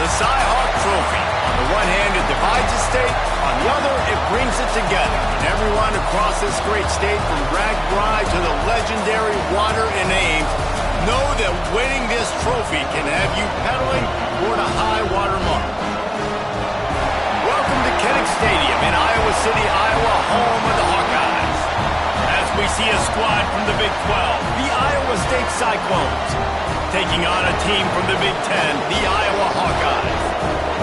The Cy-Hawk Trophy. On the one hand, it divides the state. On the other, it brings it together. And everyone across this great state, from Bragg Bride to the legendary Water and Ames, know that winning this trophy can have you pedaling toward a high water mark. Welcome to Kinnick Stadium in Iowa City, Iowa, home of the Hawkeyes. As we see a squad from the Big 12, the Iowa State Cyclones, taking on a team from the Big 10, the Iowa Hawkeyes.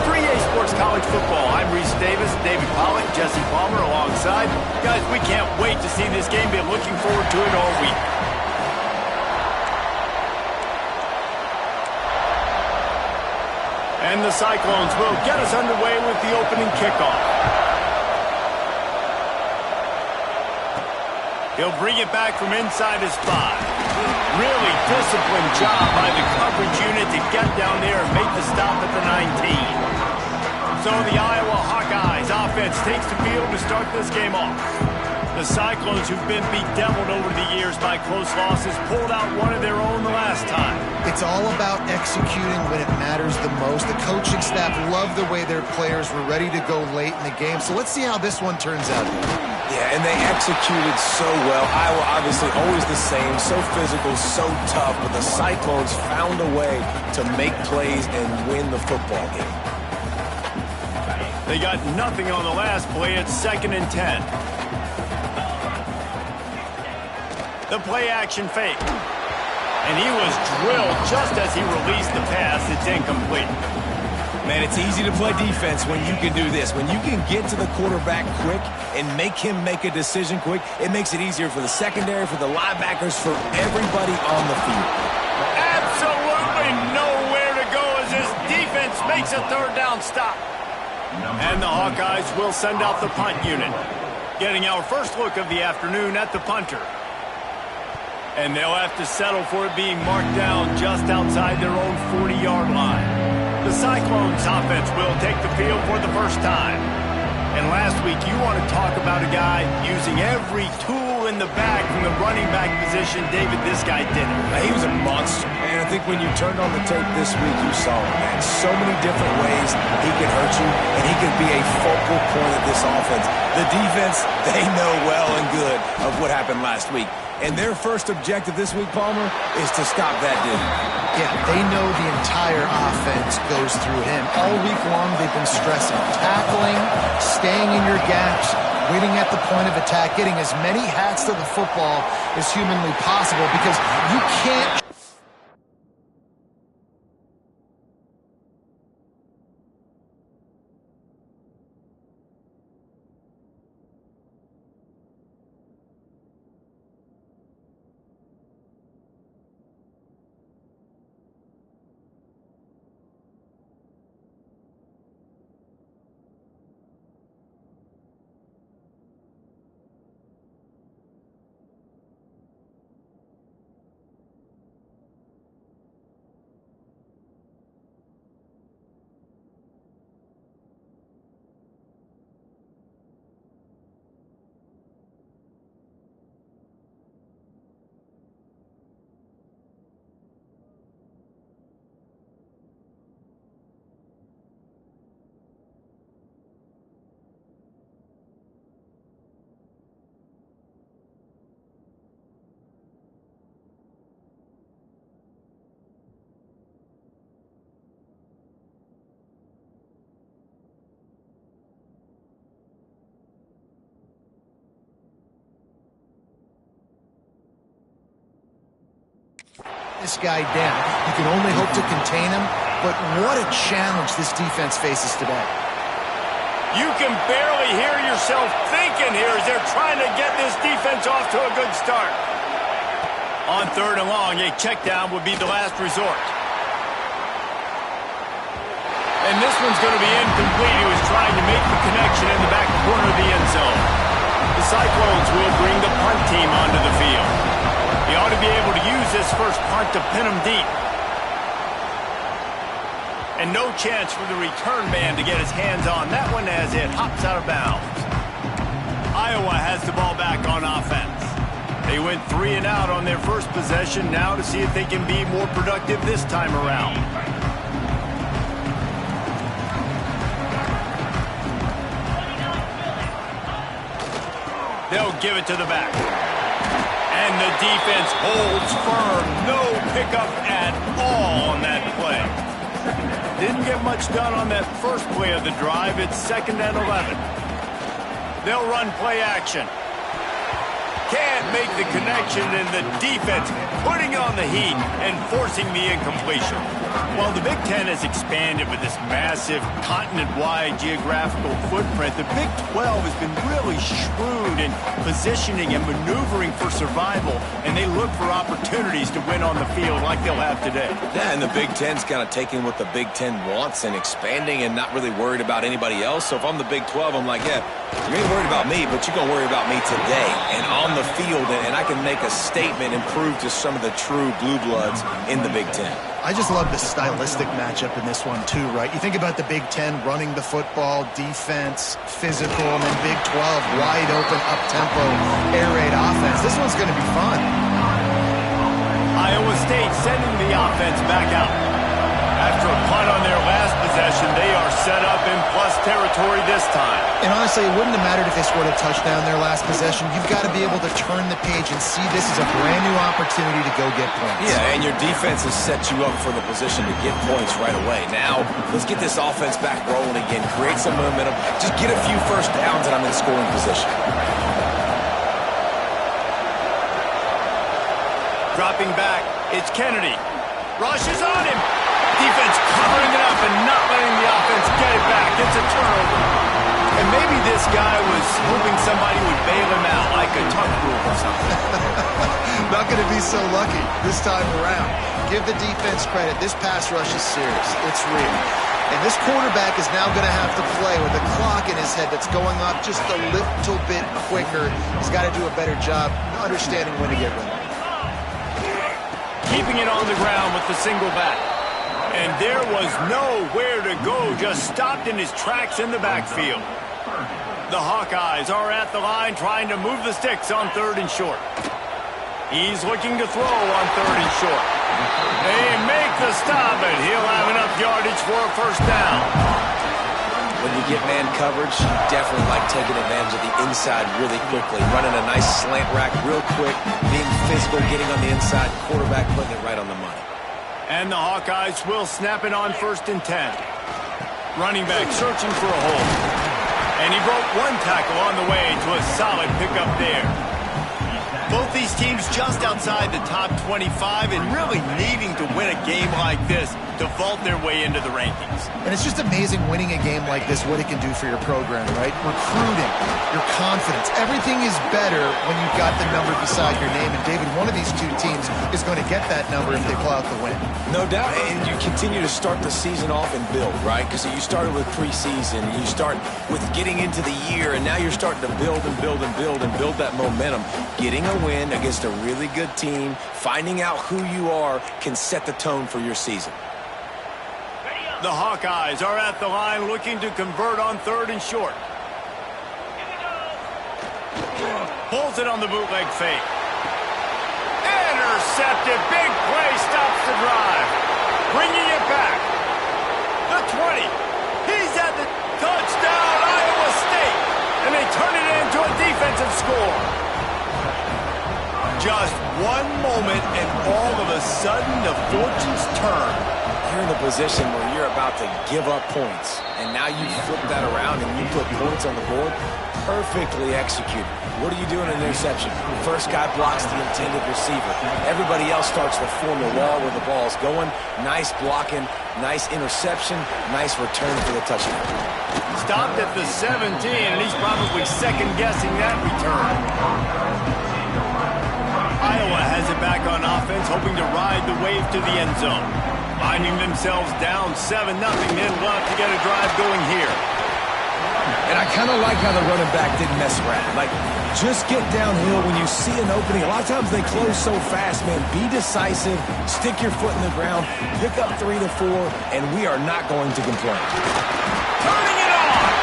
For EA Sports College Football, I'm Reese Davis, David Pollock, Jesse Palmer alongside. Guys, we can't wait to see this game. Been looking forward to it all week. And the Cyclones will get us underway with the opening kickoff. He'll bring it back from inside his 5. Really disciplined job by the coverage unit to get down there and make the stop at the 19. So the Iowa Hawkeyes offense takes the field to start this game off. The Cyclones, who've been bedeviled over the years by close losses, pulled out one of their own the last time. It's all about executing when it matters the most. The coaching staff loved the way their players were ready to go late in the game. So let's see how this one turns out. Yeah, and they executed so well. Iowa obviously always the same, so physical, so tough, but the Cyclones found a way to make plays and win the football game. They got nothing on the last play. It's 2nd and 10. The play-action fake. And he was drilled just as he released the pass. It's incomplete. Man, it's easy to play defense when you can do this. When you can get to the quarterback quick and make him make a decision quick, it makes it easier for the secondary, for the linebackers, for everybody on the field. Absolutely nowhere to go as this defense makes a 3rd down stop. And the Hawkeyes will send out the punt unit. Getting our first look of the afternoon at the punter. And they'll have to settle for it being marked down just outside their own 40-yard line. The Cyclones offense will take the field for the first time. And last week, you want to talk about a guy using every tool in the bag from the running back position. David, this guy did it. He was a monster. And I think when you turned on the tape this week, you saw it, man. So many different ways he can hurt you, and he can be a focal point of this offense. The defense, they know well and good of what happened last week. And their first objective this week, Palmer, is to stop that dude. Yeah, they know the entire offense goes through him. All week long, they've been stressing tackling, staying in your gaps, waiting at the point of attack, getting as many hats to the football as humanly possible, because you can't. This guy down. You can only hope to contain him, but what a challenge this defense faces today. You can barely hear yourself thinking here as they're trying to get this defense off to a good start. On 3rd and long, a check down would be the last resort. And this one's going to be incomplete. He was trying to make the connection in the back corner. team onto the field. He ought to be able to use this first punt to pin him deep. And no chance for the return man to get his hands on that one as it hops out of bounds. Iowa has the ball back on offense. They went 3 and out on their first possession, now to see if they can be more productive this time around. They'll give it to the back. And the defense holds firm. No pickup at all on that play. Didn't get much done on that first play of the drive. It's 2nd and 11. They'll run play action. Can't make the connection, and the defense putting on the heat and forcing the incompletion. While the Big Ten has expanded with this massive continent-wide geographical footprint, the Big 12 has been really shrewd in positioning and maneuvering for survival, and they look for opportunities to win on the field like they'll have today. Yeah, and the Big Ten's kind of taking what the Big Ten wants and expanding and not really worried about anybody else. So if I'm the Big 12, I'm like, yeah, you ain't worried about me, but you're going to worry about me today and on the field, and I can make a statement and prove to some of the true blue bloods in the Big Ten. I just love the stylistic matchup in this one, too, right? You think about the Big Ten running the football, defense, physical, and then Big 12, wide open, up-tempo, air raid offense. This one's going to be fun. Iowa State sending the offense back out. After a punt on their last possession, they are set up in plus territory this time. And honestly, it wouldn't have mattered if they scored a touchdown their last possession. You've got to be able to turn the page and see this is a brand new opportunity to go get points. Yeah, and your defense has set you up for the position to get points right away. Now, let's get this offense back rolling again, create some momentum, just get a few first downs, and I'm in scoring position. Dropping back, it's Kennedy. Rush is on him. Defense covering it up and not letting the offense get it back. It's a turnover. And maybe this guy was hoping somebody would bail him out like a tuck rule or something. Not going to be so lucky this time around. Give the defense credit. This pass rush is serious. It's real. And this quarterback is now going to have to play with a clock in his head that's going up just a little bit quicker. He's got to do a better job understanding when to get rid of it. Keeping it on the ground with the single back. And there was nowhere to go, just stopped in his tracks in the backfield. The Hawkeyes are at the line trying to move the sticks on 3rd and short. He's looking to throw on 3rd and short. They make the stop, and he'll have enough yardage for a first down. When you get man coverage, you definitely like taking advantage of the inside really quickly, running a nice slant rack real quick, being physical, getting on the inside, quarterback putting it right on the money. And the Hawkeyes will snap it on 1st and 10. Running back searching for a hole. And he broke one tackle on the way to a solid pickup there. Both these teams just outside the top 25 and really needing to win a game like this to vault their way into the rankings. And it's just amazing winning a game like this, what it can do for your program, right? Recruiting, your confidence, everything is better when you've got the number beside your name. And David, one of these two teams is going to get that number if they pull out the win. No doubt, and you continue to start the season off and build, right? Because you started with preseason, and you start with getting into the year, and now you're starting to build and build and build and build that momentum. Getting a win against a really good team, finding out who you are, can set the tone for your season. The Hawkeyes are at the line looking to convert on 3rd and short. Pulls it on the bootleg fake. Intercepted. Big play stops the drive. Bringing it back. The 20. He's at the touchdown, Iowa State. And they turn it into a defensive score. Just one moment and all of a sudden the fortunes turn. You're in a position where you're about to give up points, and now you flip that around and you put points on the board. Perfectly executed. What do you do in an interception? First guy blocks the intended receiver. Everybody else starts to form a wall where the ball's going. Nice blocking, nice interception, nice return for the touchdown. Stopped at the 17, and he's probably second-guessing that return. Iowa has it back on offense, hoping to ride the wave to the end zone. Finding themselves down 7-0, then love to get a drive going here. And I kind of like how the running back didn't mess around. Like, just get downhill when you see an opening. A lot of times they close so fast, man. Be decisive, stick your foot in the ground, pick up 3 to 4, and we are not going to complain. Turning it on!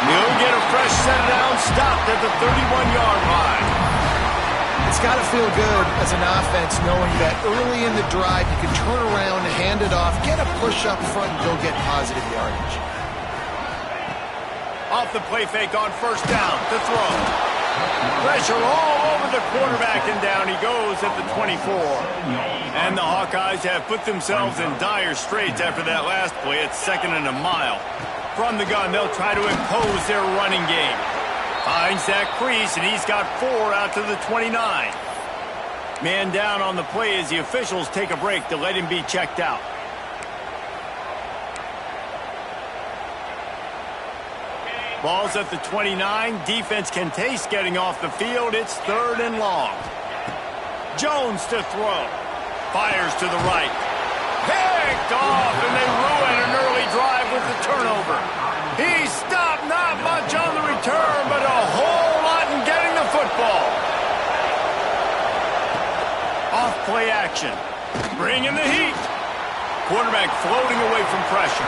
He'll get a fresh set down, stopped at the 31-yard line. It's got to feel good as an offense knowing that early in the drive you can turn around, hand it off, get a push up front, and go get positive yardage. Off the play fake on first down to throw. Pressure all over the quarterback, and down he goes at the 24. And the Hawkeyes have put themselves in dire straits after that last play. It's 2nd and a mile. From the gun, they'll try to impose their running game. Finds that crease, and he's got 4 out to the 29. Man down on the play as the officials take a break to let him be checked out. Ball's at the 29. Defense can taste getting off the field. It's 3rd and long. Jones to throw. Fires to the right. Picked off, and they ruin an early drive with the turnover. He stopped, not much on the return, but a whole lot in getting the football. Off play action. Bringing the heat. Quarterback floating away from pressure.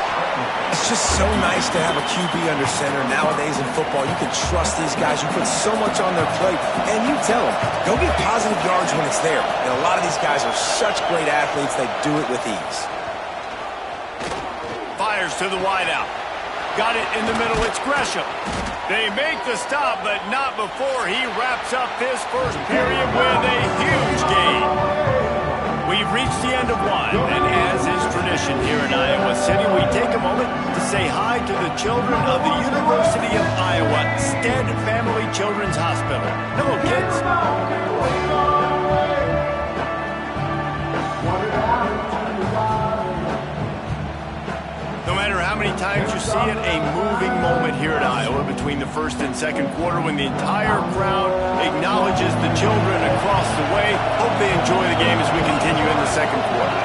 It's just so nice to have a QB under center. Nowadays in football, you can trust these guys. You put so much on their plate, and you tell them, go get positive yards when it's there. And a lot of these guys are such great athletes, they do it with ease. Fires to the wideout. Got it in the middle. It's Gresham. They make the stop, but not before he wraps up this first period with a huge gain. We've reached the end of one, and as is tradition here in Iowa City, we take a moment to say hi to the children of the University of Iowa Stead Family Children's Hospital. Hello, kids. No matter how many times you see it, a moving moment here at Iowa between the first and second quarter when the entire crowd acknowledges the children across the way. Hope they enjoy the game as we continue in the second quarter.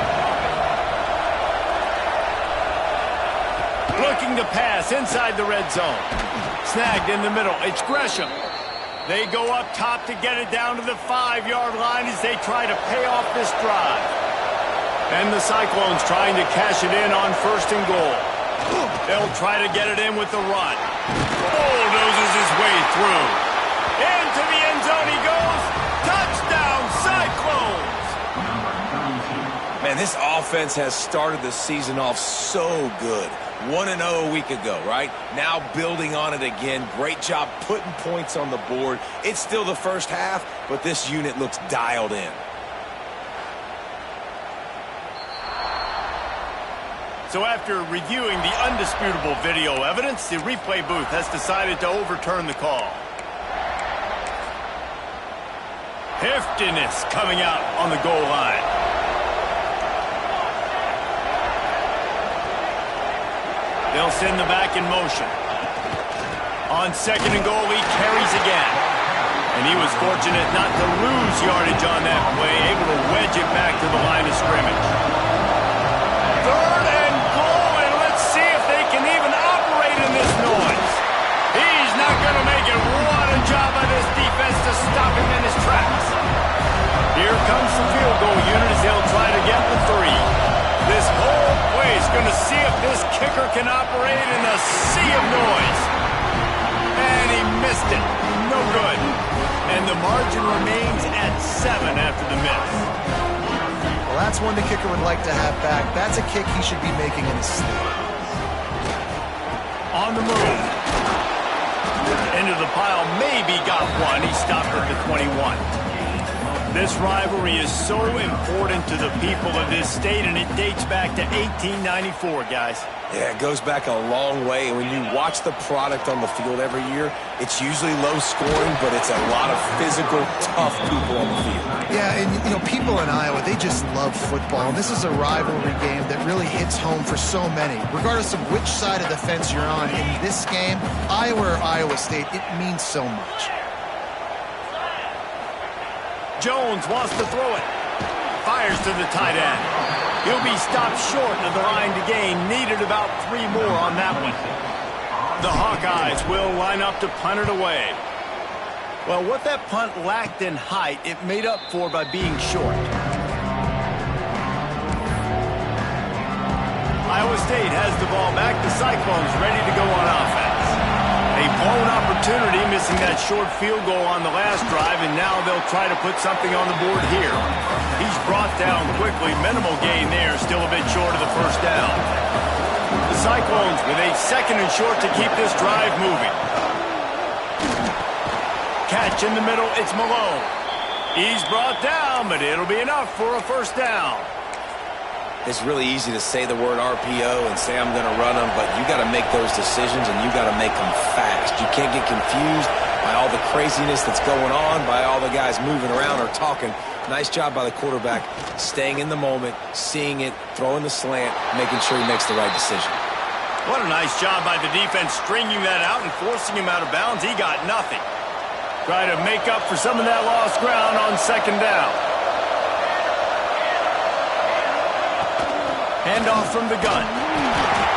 Looking to pass inside the red zone. Snagged in the middle. It's Gresham. They go up top to get it down to the 5-yard line as they try to pay off this drive. And the Cyclones trying to cash it in on 1st and goal. They'll try to get it in with the run. Bulldozes his way through. Into the end zone he goes. Touchdown, Cyclones! Man, this offense has started the season off so good. 1-0 a week ago, right? Now building on it again. Great job putting points on the board. It's still the first half, but this unit looks dialed in. So after reviewing the undisputable video evidence, the replay booth has decided to overturn the call. Heftiness coming out on the goal line. They'll send the back in motion. On 2nd and goal, he carries again. And he was fortunate not to lose yardage on that play, able to wedge it back to the line of scrimmage. 3rd and goal, and let's see if they can even operate in this noise. He's not going to make it. What a job by this defense to stop him in his tracks. Here comes the field goal unit as they'll try to get the 3. This whole play is going to see if this kicker can operate in a sea of noise. And he missed it. No good. And the margin remains at 7 after the miss. Well, that's one the kicker would like to have back. That's a kick he should be making in his sleep. On the move. Into the pile. Maybe got one. He stopped at the 21. This rivalry is so important to the people of this state, and it dates back to 1894, guys. Yeah, it goes back a long way. And when you watch the product on the field every year, it's usually low scoring, but it's a lot of physical, tough people on the field. Yeah, and, you know, people in Iowa, they just love football. And this is a rivalry game that really hits home for so many. Regardless of which side of the fence you're on, in this game, Iowa or Iowa State, it means so much. Jones wants to throw it. Fires to the tight end. He'll be stopped short of the line to gain. Needed about 3 more on that one. The Hawkeyes will line up to punt it away. Well, what that punt lacked in height, it made up for by being short. Iowa State has the ball back. The Cyclones ready to go on offense. A blown opportunity, missing that short field goal on the last drive, and now they'll try to put something on the board here. He's brought down quickly. Minimal gain there, still a bit short of the first down. The Cyclones with a 2nd and short to keep this drive moving. Catch in the middle, it's Malone. He's brought down, but it'll be enough for a first down. It's really easy to say the word RPO and say I'm going to run them, but you got to make those decisions and you got to make them fast. You can't get confused by all the craziness that's going on, by all the guys moving around or talking. Nice job by the quarterback, staying in the moment, seeing it, throwing the slant, making sure he makes the right decision. What a nice job by the defense stringing that out and forcing him out of bounds. He got nothing. Try to make up for some of that lost ground on 2nd down. Handoff from the gun.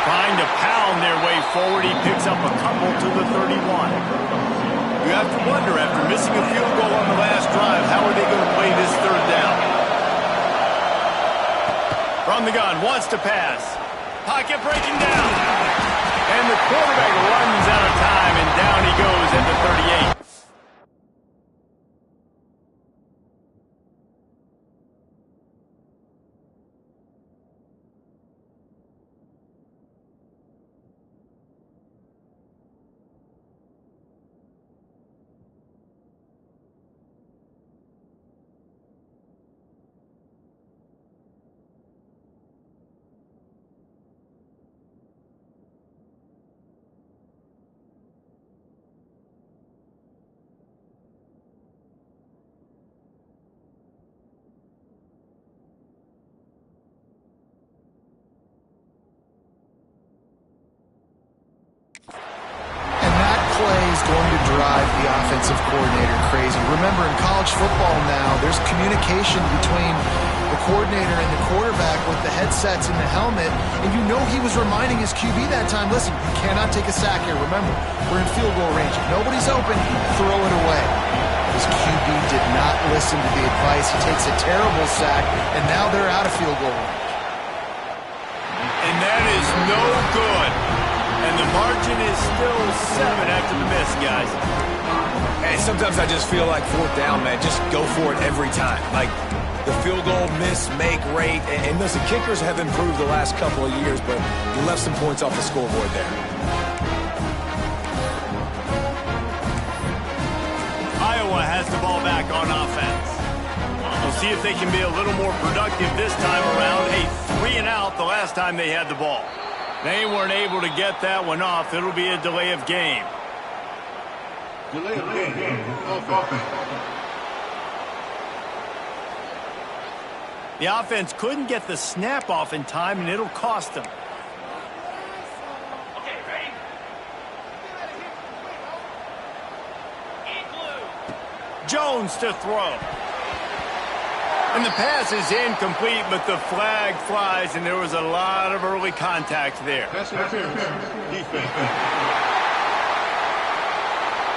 Trying to pound their way forward. He picks up a couple to the 31. You have to wonder, after missing a field goal on the last drive, how are they going to play this 3rd down? From the gun, wants to pass. Pocket breaking down. And the quarterback runs out of time, and down he goes at the 38. Going to drive the offensive coordinator crazy. Remember, in college football now, there's communication between the coordinator and the quarterback with the headsets and the helmet, and you know he was reminding his QB that time, listen, you cannot take a sack here. Remember, we're in field goal range. If nobody's open, throw it away. His QB did not listen to the advice. He takes a terrible sack, and now they're out of field goal range. And that is no good. And the margin is still 7 after the miss, guys. Hey, sometimes I just feel like 4th down, man. Just go for it every time. Like the field goal miss, make rate. And listen, kickers have improved the last couple of years, but you left some points off the scoreboard there. Iowa has the ball back on offense. We'll see if they can be a little more productive this time around. A 3-and-out the last time they had the ball. They weren't able to get that one off. It'll be a delay of game. Delay of game. Offense. The offense couldn't get the snap off in time, and it'll cost them. Okay, ready? Jones to throw. And the pass is incomplete, but the flag flies, and there was a lot of early contact there. Pass interference. Defense.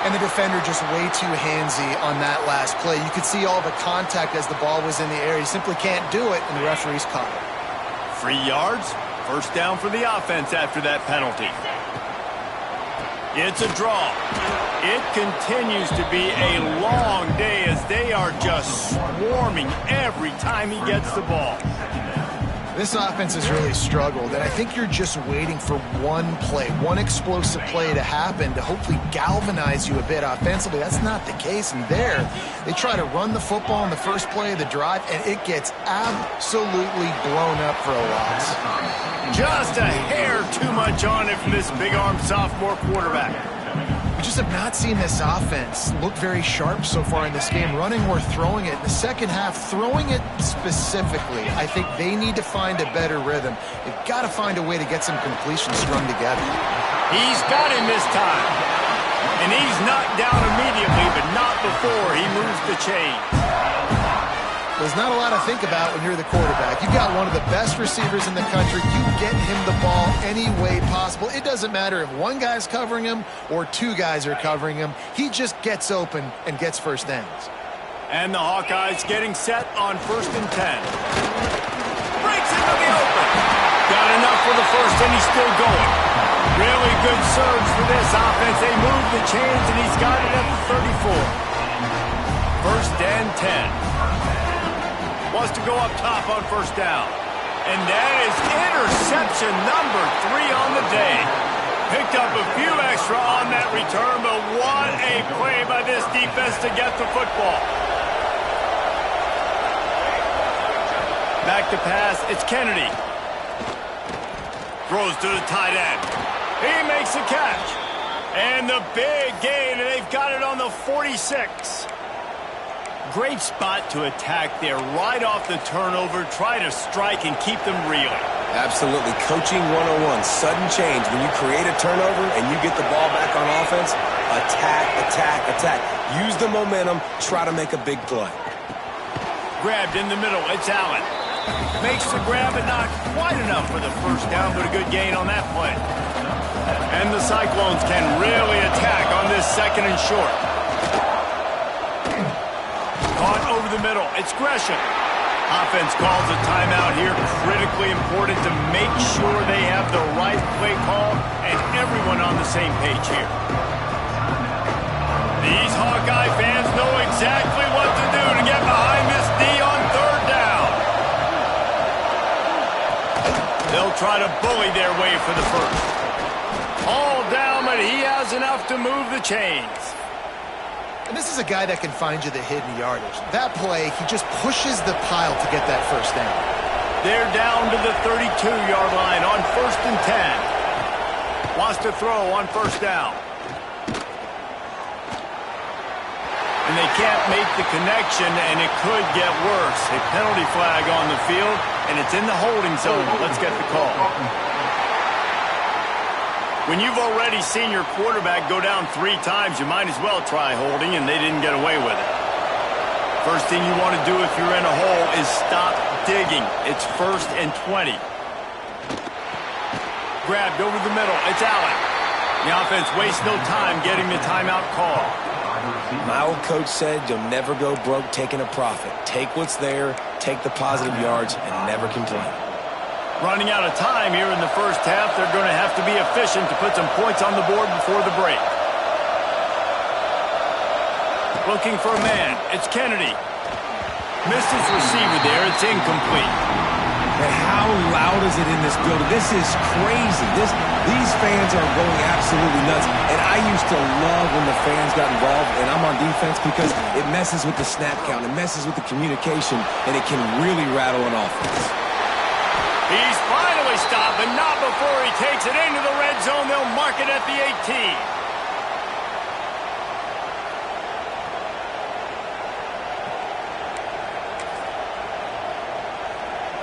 And the defender just way too handsy on that last play. You could see all the contact as the ball was in the air. He simply can't do it, and the referee's caught it. 3 yards, first down for the offense after that penalty. It's a draw. It continues to be a long day as they are just swarming every time he gets the ball. This offense has really struggled, and I think you're just waiting for one play, one explosive play to happen to hopefully galvanize you a bit offensively. That's not the case, and there, they try to run the football in the first play of the drive, and it gets absolutely blown up for a loss. Just a hair too much on it from this big-armed sophomore quarterback. We just have not seen this offense look very sharp so far in this game, running or throwing it. In the second half, throwing it specifically, I think they need to find a better rhythm. They've got to find a way to get some completions strung together. He's got him this time. And he's knocked down immediately, but not before he moves the chains. There's not a lot to think about when you're the quarterback. You've got one of the best receivers in the country. You get him the ball any way possible. It doesn't matter if one guy's covering him or two guys are covering him. He just gets open and gets first downs. And the Hawkeyes getting set on 1st and 10. Breaks into the open. Got enough for the first, and he's still going. Really good surge for this offense. They move the chains, and he's got it at the 34. 1st and 10. Wants to go up top on 1st down. And that is interception number 3 on the day. Picked up a few extra on that return, but what a play by this defense to get the football. Back to pass, it's Kennedy. Throws to the tight end. He makes the catch. And the big gain, and they've got it on the 46. Great spot to attack there, right off the turnover. Try to strike and keep them reeling. Absolutely. Coaching 101. Sudden change. When you create a turnover and you get the ball back on offense, attack, attack, attack. Use the momentum. Try to make a big play. Grabbed in the middle. It's Allen. Makes the grab, but not quite enough for the 1st down, but a good gain on that play. And the Cyclones can really attack on this 2nd and short. Caught over the middle. It's Gresham. Offense calls a timeout here. Critically important to make sure they have the right play call and everyone on the same page here. These Hawkeye fans know exactly what to do to get behind this D on 3rd down. They'll try to bully their way for the 1st. All down, but he has enough to move the chains. And this is a guy that can find you the hidden yardage. That play, he just pushes the pile to get that 1st down. They're down to the 32-yard line on 1st and 10. Wants to throw on 1st down. And they can't make the connection, and it could get worse. A penalty flag on the field, and it's in the holding zone. Let's get the call. When you've already seen your quarterback go down 3 times, you might as well try holding, and they didn't get away with it. First thing you want to do if you're in a hole is stop digging. It's 1st and 20. Grabbed over the middle. It's Allen. The offense wastes no time getting the timeout call. My old coach said you'll never go broke taking a profit. Take what's there, take the positive yards, and never complain. Running out of time here in the 1st half. They're going to have to be efficient to put some points on the board before the break. Looking for a man. It's Kennedy. Missed his receiver there. It's incomplete. And how loud is it in this building? This is crazy. These fans are going absolutely nuts. And I used to love when the fans got involved, and I'm on defense because it messes with the snap count. It messes with the communication, and it can really rattle an offense. He's finally stopped, but not before he takes it into the red zone. They'll mark it at the 18.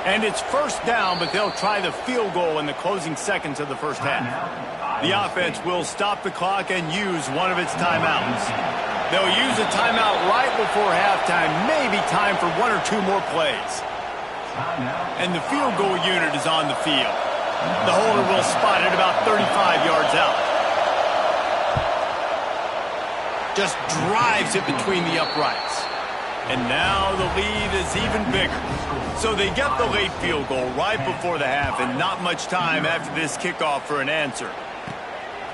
And it's 1st down, but they'll try the field goal in the closing seconds of the 1st half. The offense will stop the clock and use one of its timeouts. They'll use a timeout right before halftime, maybe time for 1 or 2 more plays. And the field goal unit is on the field. The holder will spot it about 35 yards out. Just drives it between the uprights. And now the lead is even bigger. So they get the late field goal right before the half, and not much time after this kickoff for an answer.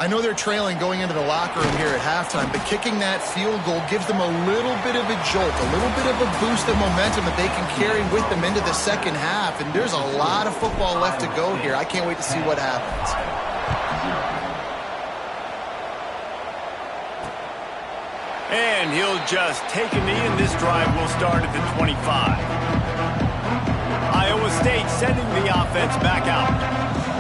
I know they're trailing going into the locker room here at halftime, but kicking that field goal gives them a little bit of a jolt, a little bit of a boost of momentum that they can carry with them into the 2nd half. And there's a lot of football left to go here. I can't wait to see what happens. And he'll just take a knee, and this drive will start at the 25. Iowa State sending the offense back out.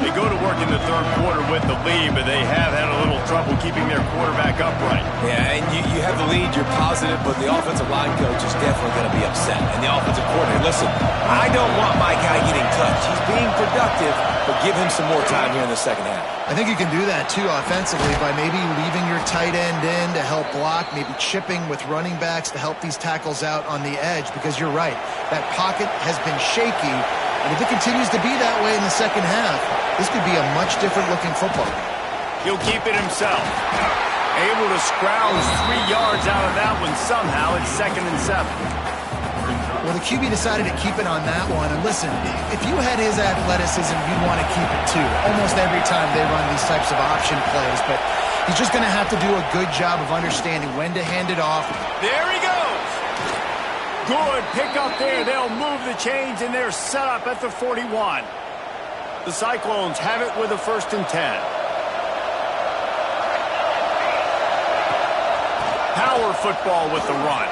They go to work in the third quarter with the lead, but they have had a little trouble keeping their quarterback upright. Yeah, and you have the lead, you're positive, but the offensive line coach is definitely going to be upset. And the offensive coordinator, listen, I don't want my guy getting touched. He's being productive, but give him some more time here in the second half. I think you can do that, too, offensively, by maybe leaving your tight end in to help block, maybe chipping with running backs to help these tackles out on the edge, because you're right. That pocket has been shaky, and if it continues to be that way in the second half, this could be a much different-looking football game. He'll keep it himself. Able to scrounge 3 yards out of that one somehow. It's 2nd and 7. Well, the QB decided to keep it on that one. And listen, if you had his athleticism, you'd want to keep it too. Almost every time they run these types of option plays. But he's just going to have to do a good job of understanding when to hand it off. There he goes. Good pick up there. They'll move the chains, and they're set up at the 41. The Cyclones have it with a 1st and 10. Power football with the run.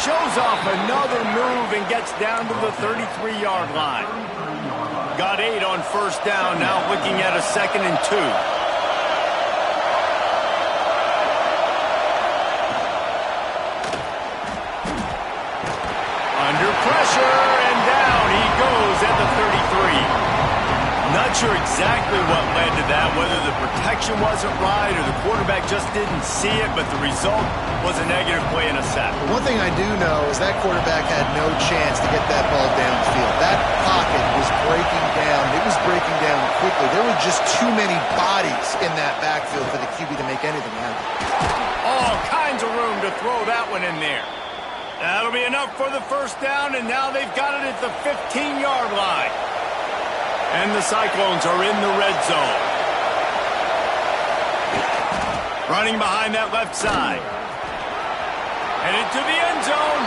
Shows off another move and gets down to the 33-yard line. Got 8 on 1st down, now looking at a 2nd and 2. Under pressure, and down he goes at the 33. Not sure exactly what led to that, whether the protection wasn't right or the quarterback just didn't see it, but the result was a negative play and a sack. One thing I do know is that quarterback had no chance to get that ball downfield. That pocket was breaking down. It was breaking down quickly. There were just too many bodies in that backfield for the QB to make anything happen. All kinds of room to throw that one in there. That'll be enough for the 1st down, and now they've got it at the 15-yard line. And the Cyclones are in the red zone. Running behind that left side. Headed to the end zone.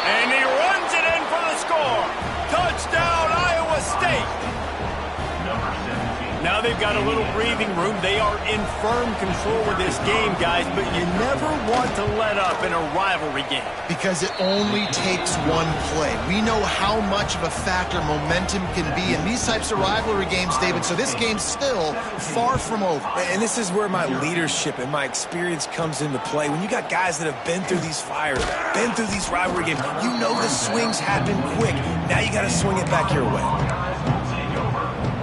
And he runs it in for the score. Touchdown, Iowa State. Now they've got a little breathing room. They are in firm control of this game, guys, but you never want to let up in a rivalry game. Because it only takes one play. We know how much of a factor momentum can be in these types of rivalry games, David, so this game's still far from over. And this is where my leadership and my experience comes into play. When you got guys that have been through these fires, been through these rivalry games, you know the swings happen quick. Now you got to swing it back your way.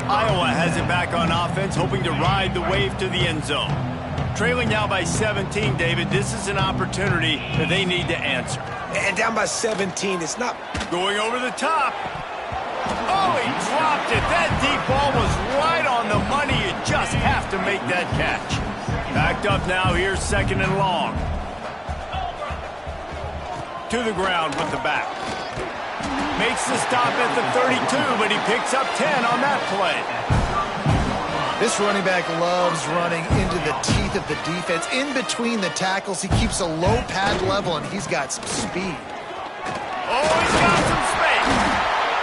Iowa has it back on offense, hoping to ride the wave to the end zone. Trailing now by 17, David. This is an opportunity that they need to answer. And down by 17, it's not... Going over the top. Oh, he dropped it. That deep ball was right on the money. You just have to make that catch. Backed up now. Here's 2nd and long. To the ground with the back. Makes the stop at the 32, but he picks up 10 on that play. This running back loves running into the teeth of the defense. In between the tackles, he keeps a low pad level, and he's got some speed. Oh, he's got some space.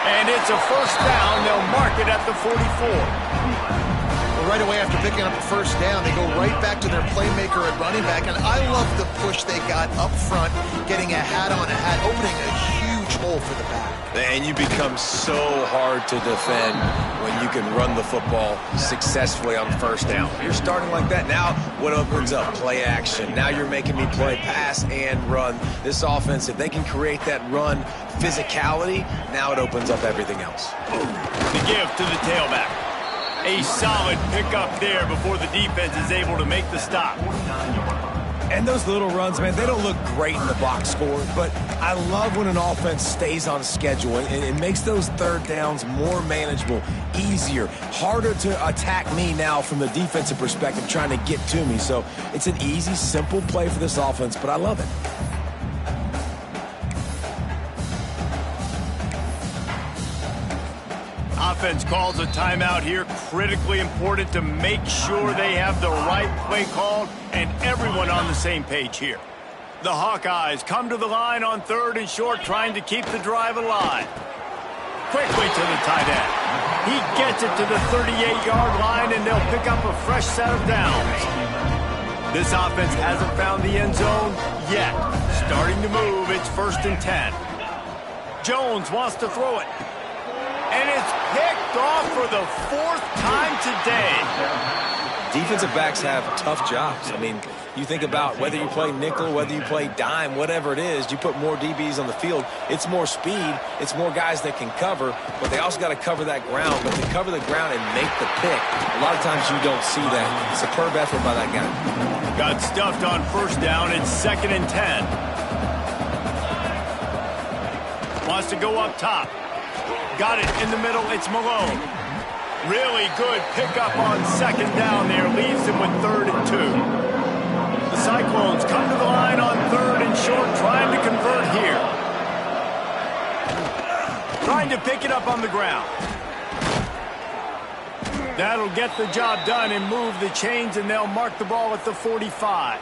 And it's a 1st down. They'll mark it at the 44. Well, right away after picking up the 1st down, they go right back to their playmaker at running back. And I love the push they got up front, getting a hat on a hat, opening a huge hole for the back. And you become so hard to defend when you can run the football successfully on 1st down. You're starting like that. Now what opens up? Play action. Now you're making me play pass and run. This offense, if they can create that run physicality, now it opens up everything else. The give to the tailback. A solid pickup there before the defense is able to make the stop. And those little runs, man, they don't look great in the box score, but I love when an offense stays on schedule and it makes those 3rd downs more manageable, easier, harder to attack me now from the defensive perspective trying to get to me. So it's an easy, simple play for this offense, but I love it. Offense calls a timeout here. Critically important to make sure they have the right play called and everyone on the same page here. The Hawkeyes come to the line on 3rd and short, trying to keep the drive alive. Quickly to the tight end. He gets it to the 38-yard line, and they'll pick up a fresh set of downs. This offense hasn't found the end zone yet. Starting to move. It's 1st and 10. Jones wants to throw it. And it's picked off for the 4th time today. Defensive backs have tough jobs. I mean, you think about whether you play nickel, whether you play dime, whatever it is, you put more DBs on the field. It's more speed. It's more guys that can cover, but they also got to cover that ground. But to cover the ground and make the pick, a lot of times you don't see that. Superb effort by that guy. Got stuffed on 1st down. It's 2nd and 10. Wants to go up top. Got it in the middle. It's Malone. Really good pickup on 2nd down there. Leaves him with 3rd and 2. The Cyclones come to the line on 3rd and short, trying to convert here. Trying to pick it up on the ground. That'll get the job done and move the chains, and they'll mark the ball at the 45.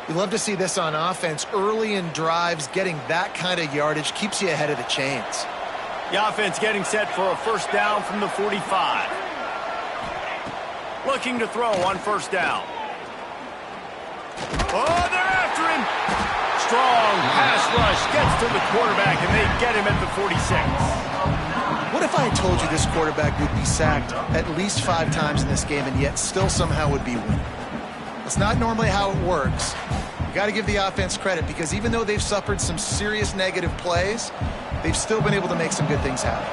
You love to see this on offense. Early in drives, getting that kind of yardage keeps you ahead of the chains. The offense getting set for a 1st down from the 45. Looking to throw on 1st down. Oh, they're after him. Strong pass rush gets to the quarterback, and they get him at the 46. What if I had told you this quarterback would be sacked at least 5 times in this game and yet still somehow would be winning? It's not normally how it works. You got to give the offense credit, because even though they've suffered some serious negative plays, they've still been able to make some good things happen.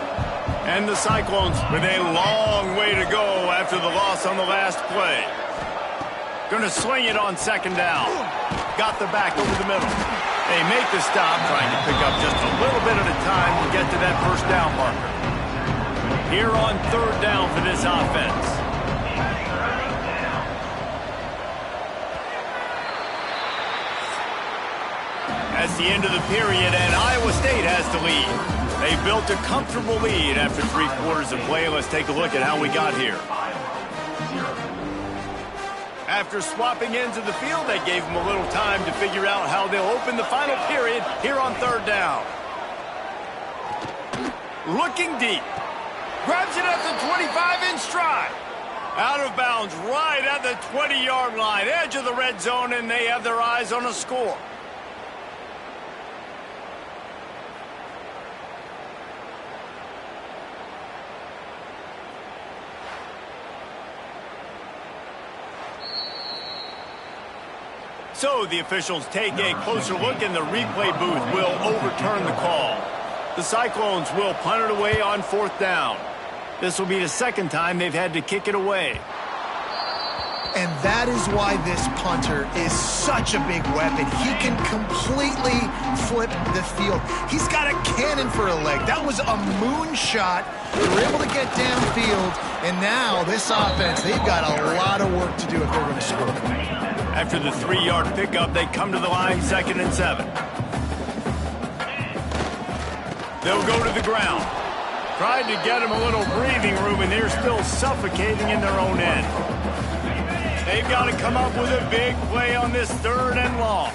And the Cyclones with a long way to go after the loss on the last play. Going to swing it on 2nd down. Got the back over the middle. They make the stop, trying to pick up just a little bit at a time to get to that 1st down marker. Here on 3rd down for this offense. That's the end of the period, and Iowa State has the lead. They built a comfortable lead after 3 quarters of play. Let's take a look at how we got here. After swapping ends of the field, that gave them a little time to figure out how they'll open the final period here on 3rd down. Looking deep. Grabs it at the 25 in stride. Out of bounds right at the 20-yard line. Edge of the red zone, and they have their eyes on a score. So the officials take a closer look, and the replay booth will overturn the call. The Cyclones will punt it away on 4th down. This will be the 2nd time they've had to kick it away. And that is why this punter is such a big weapon. He can completely flip the field. He's got a cannon for a leg. That was a moonshot. They were able to get downfield, and now this offense, they've got a lot of work to do if they're going to score. After the 3-yard pickup, they come to the line 2nd and 7. They'll go to the ground. Tried to get them a little breathing room, and they're still suffocating in their own end. They've got to come up with a big play on this 3rd and long.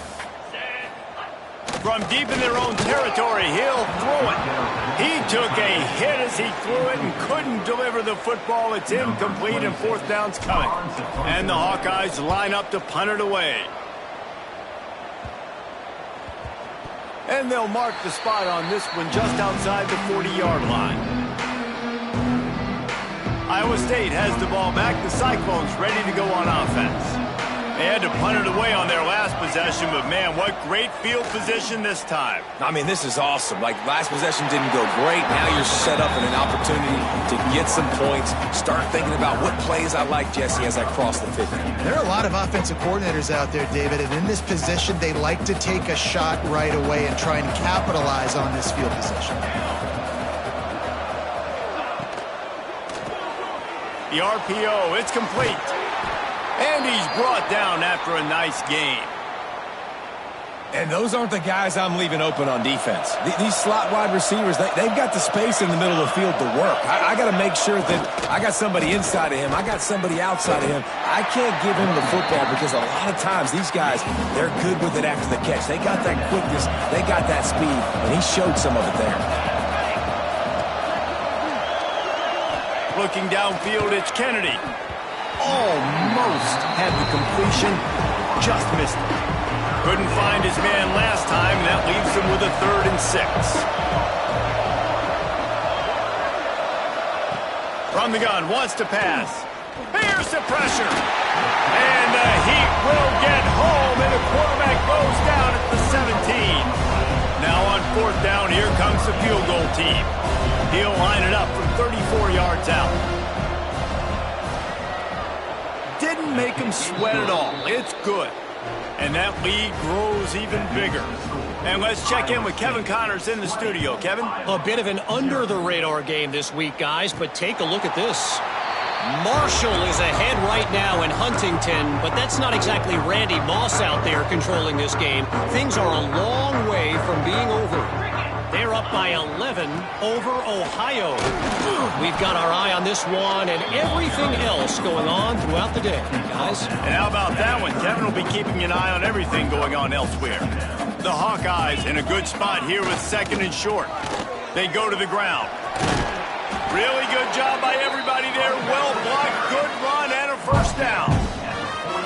From deep in their own territory, he'll throw it. He took a hit as he threw it and couldn't deliver the football. It's incomplete, and 4th down's coming. And the Hawkeyes line up to punt it away. And they'll mark the spot on this one just outside the 40-yard line. Iowa State has the ball back. The Cyclones ready to go on offense. They had to punt it away on their last possession, but man, what great field position this time. I mean, this is awesome. Like, last possession didn't go great. Now you're set up in an opportunity to get some points. Start thinking about what plays I like, Jesse, as I cross the 50. There are a lot of offensive coordinators out there, David, and in this position, they like to take a shot right away and try and capitalize on this field position. The RPO, it's complete. And he's brought down after a nice game. And those aren't the guys I'm leaving open on defense. These slot wide receivers, they've got the space in the middle of the field to work. I got to make sure that I got somebody inside of him. I got somebody outside of him. I can't give him the football because a lot of times these guys, they're good with it after the catch. They got that quickness. They got that speed. And he showed some of it there. Looking downfield, it's Kennedy. Almost had the completion, just missed it. Couldn't find his man last time, and that leaves him with a 3rd and 6. From the gun, wants to pass. Here's the pressure. And the Heat will get home, and the quarterback goes down at the 17. Now on 4th down, here comes the field goal team. He'll line it up from 34 yards out. Didn't make him sweat at all. It's good. And that lead grows even bigger. And let's check in with Kevin Connors in the studio. Kevin? A bit of an under-the-radar game this week, guys, but take a look at this. Marshall is ahead right now in Huntington, but that's not exactly Randy Moss out there controlling this game. Things are a long way from being over. They're up by 11 over Ohio. We've got our eye on this one and everything else going on throughout the day, guys. And how about that one? Kevin will be keeping an eye on everything going on elsewhere. The Hawkeyes in a good spot here with 2nd and short. They go to the ground. Really good job by everybody there. Well blocked, good run, and a 1st down.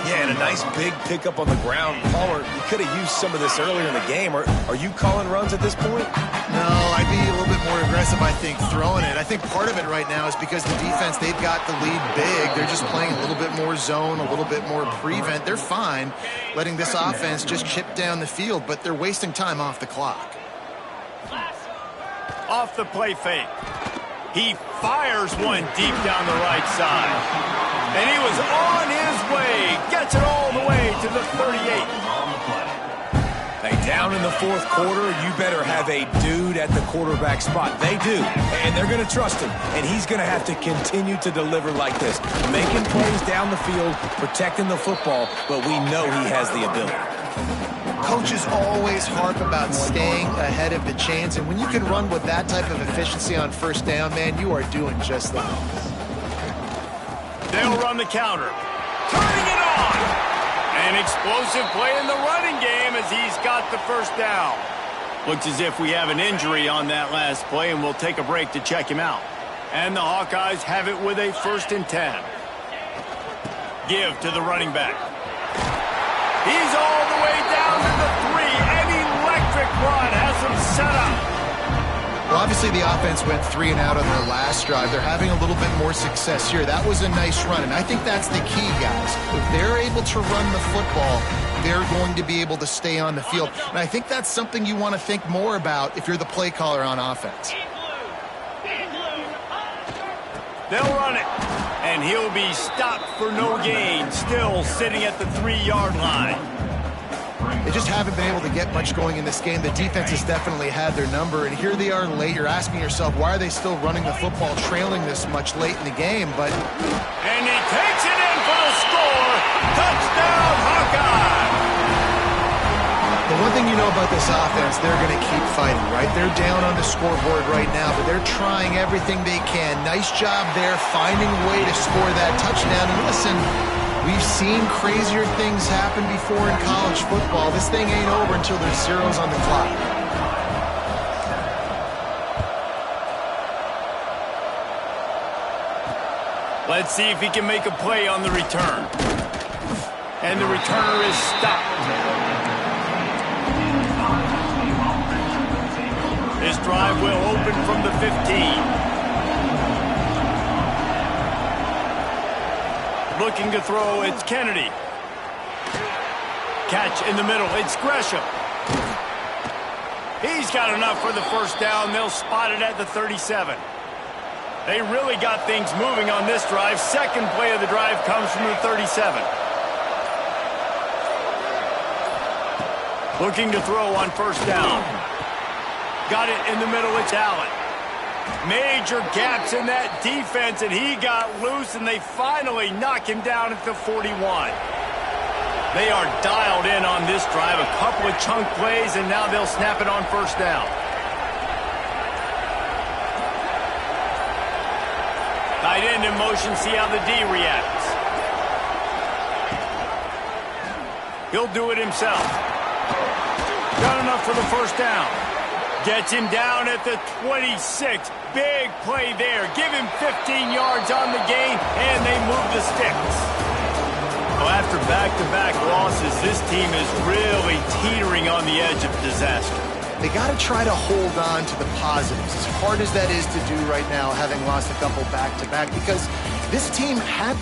Yeah, and a nice big pickup on the ground. Palmer, you could have used some of this earlier in the game. Are you calling runs at this point? No, I'd be a little bit more aggressive, I think, throwing it. I think part of it right now is because the defense, they've got the lead big. They're just playing a little bit more zone, a little bit more prevent. They're fine letting this offense just chip down the field, but they're wasting time off the clock. Off the play fake. He fires one deep down the right side. And he was on his way. Gets it all the way to the 38. Hey, down in the 4th quarter, you better have a dude at the quarterback spot. They do, and they're going to trust him. And he's going to have to continue to deliver like this. Making plays down the field, protecting the football, but we know he has the ability. Coaches always harp about staying ahead of the chains, and when you can run with that type of efficiency on 1st down, man, you are doing just that. They'll run the counter. Turning it on! An explosive play in the running game as he's got the 1st down. Looks as if we have an injury on that last play, and we'll take a break to check him out. And the Hawkeyes have it with a 1st and 10. Give to the running back. He's all the way down to the 3. An electric run has him set up. Well, obviously the offense went 3 and out on their last drive. They're having a little bit more success here. That was a nice run, and I think that's the key, guys. If they're able to run the football, they're going to be able to stay on the field. And I think that's something you want to think more about if you're the play caller on offense. They'll run it, and he'll be stopped for no gain, still sitting at the 3-yard line. They just haven't been able to get much going in this game. The defense has definitely had their number, and here they are late. You're asking yourself, why are they still running the football, trailing this much late in the game? But and he takes it in for the score. Touchdown, Hawkeye! The one thing you know about this offense, they're going to keep fighting, right? They're down on the scoreboard right now, but they're trying everything they can. Nice job there, finding a way to score that touchdown. And listen, we've seen crazier things happen before in college football. This thing ain't over until there's zeros on the clock. Let's see if he can make a play on the return. And the returner is stopped. This drive will open from the 15. Looking to throw, it's Kennedy. Catch in the middle, it's Gresham. He's got enough for the 1st down. They'll spot it at the 37. They really got things moving on this drive. 2nd play of the drive comes from the 37. Looking to throw on 1st down. Got it in the middle, it's Allen. Major gaps in that defense, and he got loose, and they finally knock him down at the 41. They are dialed in on this drive. A couple of chunk plays, and now they'll snap it on 1st down. Tight end in motion, see how the D reacts. He'll do it himself. Got enough for the 1st down. Gets him down at the 26. Big play there. Give him 15 yards on the gain, and they move the sticks. Well, after back-to-back losses, this team is really teetering on the edge of disaster. they got to try to hold on to the positives, as hard as that is to do right now, having lost a couple back-to-back, because this team had